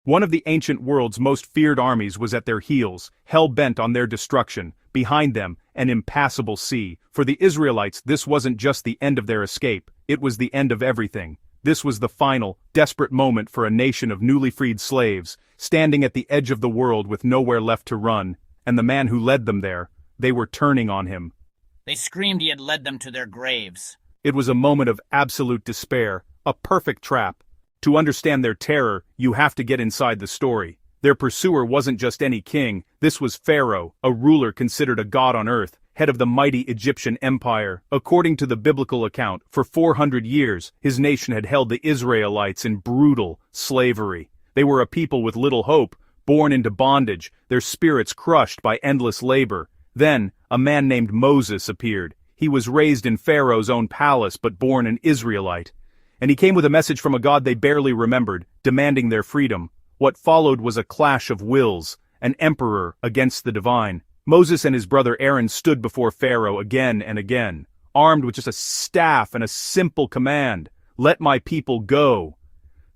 One of the ancient world's most feared armies was at their heels, hell-bent on their destruction. Behind them, an impassable sea. For the Israelites, this wasn't just the end of their escape, it was the end of everything. This was the final, desperate moment for a nation of newly freed slaves, standing at the edge of the world with nowhere left to run, and the man who led them there, they were turning on him. They screamed he had led them to their graves. It was a moment of absolute despair, a perfect trap. To understand their terror, you have to get inside the story. Their pursuer wasn't just any king, this was Pharaoh, a ruler considered a god on earth, head of the mighty Egyptian empire. According to the biblical account, for 400 years, his nation had held the Israelites in brutal slavery. They were a people with little hope, born into bondage, their spirits crushed by endless labor. Then, a man named Moses appeared. He was raised in Pharaoh's own palace but born an Israelite. And he came with a message from a God they barely remembered, demanding their freedom. What followed was a clash of wills, an emperor against the divine. Moses and his brother Aaron stood before Pharaoh again and again, armed with just a staff and a simple command, "Let my people go."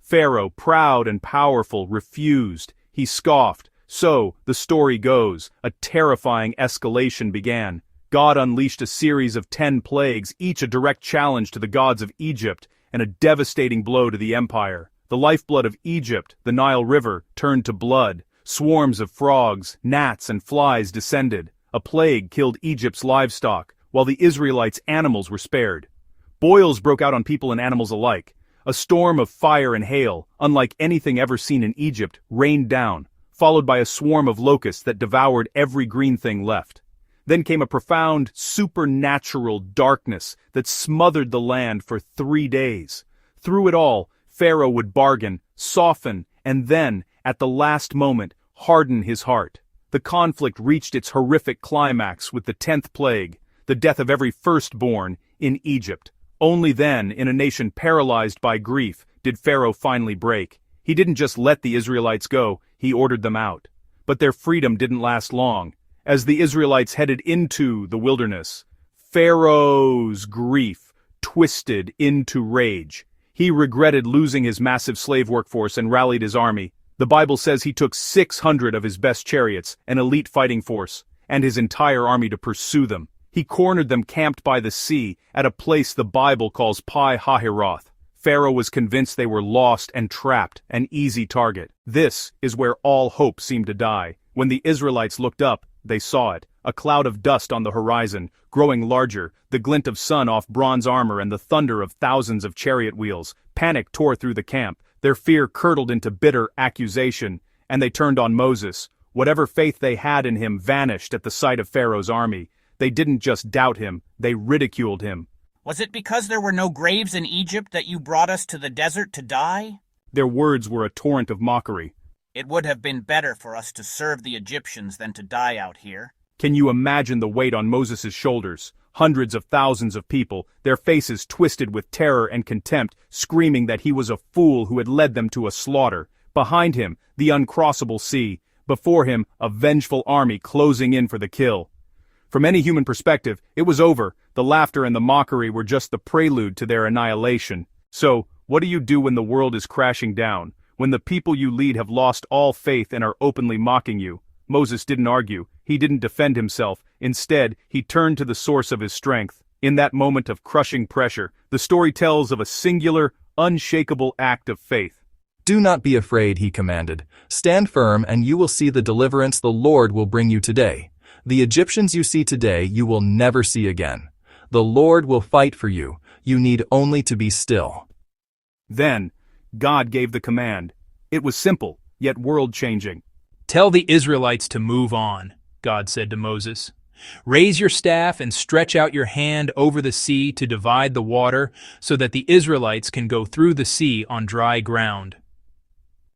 Pharaoh, proud and powerful, refused. He scoffed. So, the story goes, a terrifying escalation began. God unleashed a series of 10 plagues, each a direct challenge to the gods of Egypt, and a devastating blow to the empire. The lifeblood of Egypt, the Nile River, turned to blood. Swarms of frogs, gnats, and flies descended. A plague killed Egypt's livestock, while the Israelites' animals were spared. Boils broke out on people and animals alike. A storm of fire and hail, unlike anything ever seen in Egypt, rained down, followed by a swarm of locusts that devoured every green thing left. Then came a profound, supernatural darkness that smothered the land for 3 days. Through it all, Pharaoh would bargain, soften, and then, at the last moment, harden his heart. The conflict reached its horrific climax with the 10th plague, the death of every firstborn in Egypt. Only then, in a nation paralyzed by grief, did Pharaoh finally break. He didn't just let the Israelites go, he ordered them out. But their freedom didn't last long. As the Israelites headed into the wilderness, Pharaoh's grief twisted into rage. He regretted losing his massive slave workforce and rallied his army. The Bible says he took 600 of his best chariots, an elite fighting force, and his entire army to pursue them. He cornered them camped by the sea at a place the Bible calls Pi Hahiroth. Pharaoh was convinced they were lost and trapped, an easy target. This is where all hope seemed to die. When the Israelites looked up, they saw it, a cloud of dust on the horizon, growing larger, the glint of sun off bronze armor and the thunder of thousands of chariot wheels. Panic tore through the camp, their fear curdled into bitter accusation, and they turned on Moses. Whatever faith they had in him vanished at the sight of Pharaoh's army. They didn't just doubt him, they ridiculed him. Was it because there were no graves in Egypt that you brought us to the desert to die? Their words were a torrent of mockery. It would have been better for us to serve the Egyptians than to die out here. Can you imagine the weight on Moses' shoulders? Hundreds of thousands of people, their faces twisted with terror and contempt, screaming that he was a fool who had led them to a slaughter. Behind him, the uncrossable sea. Before him, a vengeful army closing in for the kill. From any human perspective, it was over. The laughter and the mockery were just the prelude to their annihilation. So, what do you do when the world is crashing down? When the people you lead have lost all faith and are openly mocking you? Moses didn't argue. He didn't defend himself. Instead, he turned to the source of his strength. In that moment of crushing pressure, the story tells of a singular, unshakable act of faith. "Do not be afraid," he commanded. "Stand firm and you will see the deliverance the Lord will bring you today. The Egyptians you see today you will never see again. The Lord will fight for you. You need only to be still." Then, God gave the command. It was simple, yet world-changing. "Tell the Israelites to move on," God said to Moses. "Raise your staff and stretch out your hand over the sea to divide the water so that the Israelites can go through the sea on dry ground."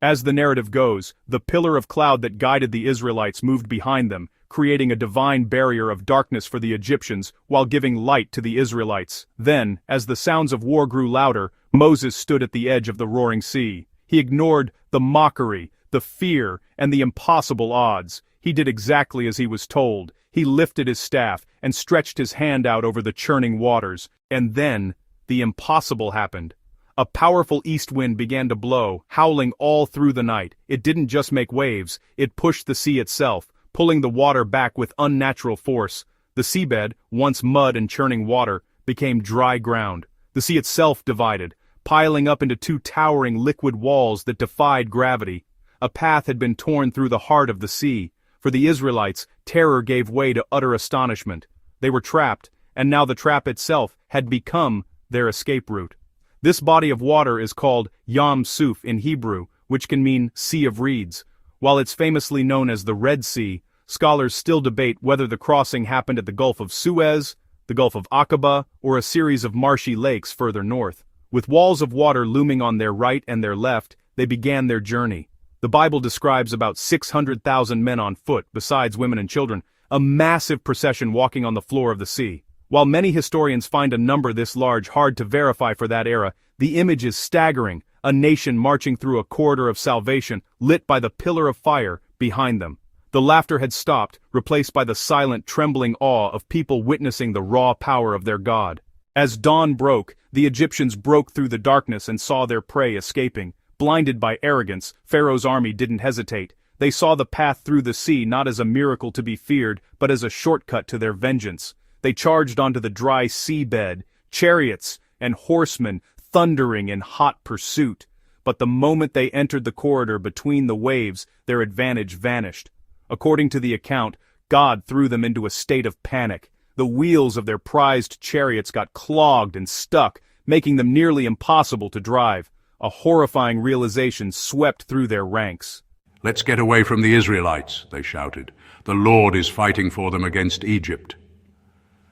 As the narrative goes, the pillar of cloud that guided the Israelites moved behind them, creating a divine barrier of darkness for the Egyptians while giving light to the Israelites. Then, as the sounds of war grew louder, Moses stood at the edge of the roaring sea. He ignored the mockery, the fear, and the impossible odds. He did exactly as he was told. He lifted his staff and stretched his hand out over the churning waters. And then, the impossible happened. A powerful east wind began to blow, howling all through the night. It didn't just make waves, it pushed the sea itself, pulling the water back with unnatural force. The seabed, once mud and churning water, became dry ground. The sea itself divided, piling up into two towering liquid walls that defied gravity. A path had been torn through the heart of the sea. For the Israelites, terror gave way to utter astonishment. They were trapped, and now the trap itself had become their escape route. This body of water is called Yam Suf in Hebrew, which can mean Sea of Reeds. While it's famously known as the Red Sea, scholars still debate whether the crossing happened at the Gulf of Suez, the Gulf of Aqaba, or a series of marshy lakes further north. With walls of water looming on their right and their left, they began their journey. The Bible describes about 600,000 men on foot, besides women and children, a massive procession walking on the floor of the sea. While many historians find a number this large hard to verify for that era, the image is staggering, a nation marching through a corridor of salvation, lit by the pillar of fire behind them. The laughter had stopped, replaced by the silent, trembling awe of people witnessing the raw power of their God. As dawn broke, the Egyptians broke through the darkness and saw their prey escaping. Blinded by arrogance, Pharaoh's army didn't hesitate. They saw the path through the sea not as a miracle to be feared, but as a shortcut to their vengeance. They charged onto the dry seabed, chariots and horsemen thundering in hot pursuit. But the moment they entered the corridor between the waves, their advantage vanished. According to the account, God threw them into a state of panic. The wheels of their prized chariots got clogged and stuck, making them nearly impossible to drive. A horrifying realization swept through their ranks. "Let's get away from the Israelites," they shouted. "The Lord is fighting for them against Egypt."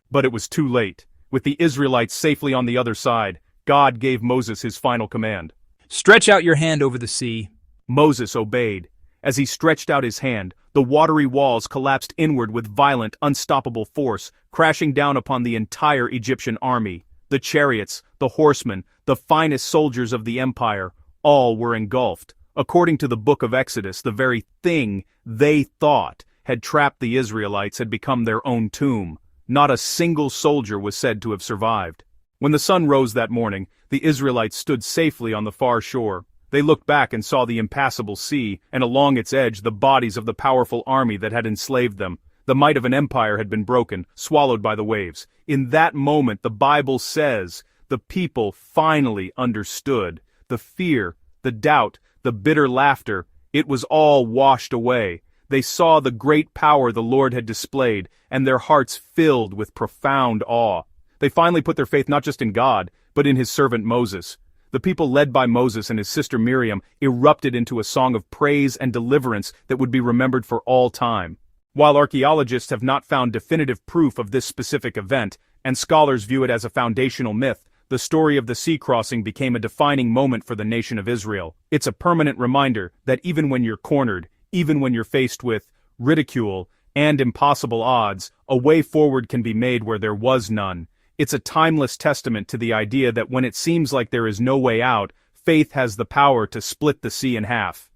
But it was too late. With the Israelites safely on the other side, God gave Moses his final command. Stretch out your hand over the sea. Moses obeyed. As he stretched out his hand, the watery walls collapsed inward with violent, unstoppable force, crashing down upon the entire Egyptian army. The chariots, the horsemen, the finest soldiers of the empire, all were engulfed. According to the book of Exodus, the very thing they thought had trapped the Israelites had become their own tomb. Not a single soldier was said to have survived. When the sun rose that morning, the Israelites stood safely on the far shore. They looked back and saw the impassable sea, and along its edge the bodies of the powerful army that had enslaved them. The might of an empire had been broken, swallowed by the waves. In that moment, the Bible says, the people finally understood. The fear, the doubt, the bitter laughter, it was all washed away. They saw the great power the Lord had displayed, and their hearts filled with profound awe. They finally put their faith not just in God, but in his servant Moses. The people led by Moses and his sister Miriam erupted into a song of praise and deliverance that would be remembered for all time. While archaeologists have not found definitive proof of this specific event, and scholars view it as a foundational myth, the story of the sea crossing became a defining moment for the nation of Israel. It's a permanent reminder that even when you're cornered, even when you're faced with ridicule and impossible odds, a way forward can be made where there was none. It's a timeless testament to the idea that when it seems like there is no way out, faith has the power to split the sea in half.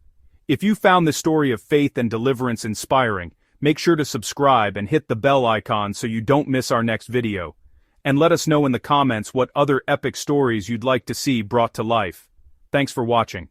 If you found this story of faith and deliverance inspiring, make sure to subscribe and hit the bell icon so you don't miss our next video. And let us know in the comments what other epic stories you'd like to see brought to life. Thanks for watching.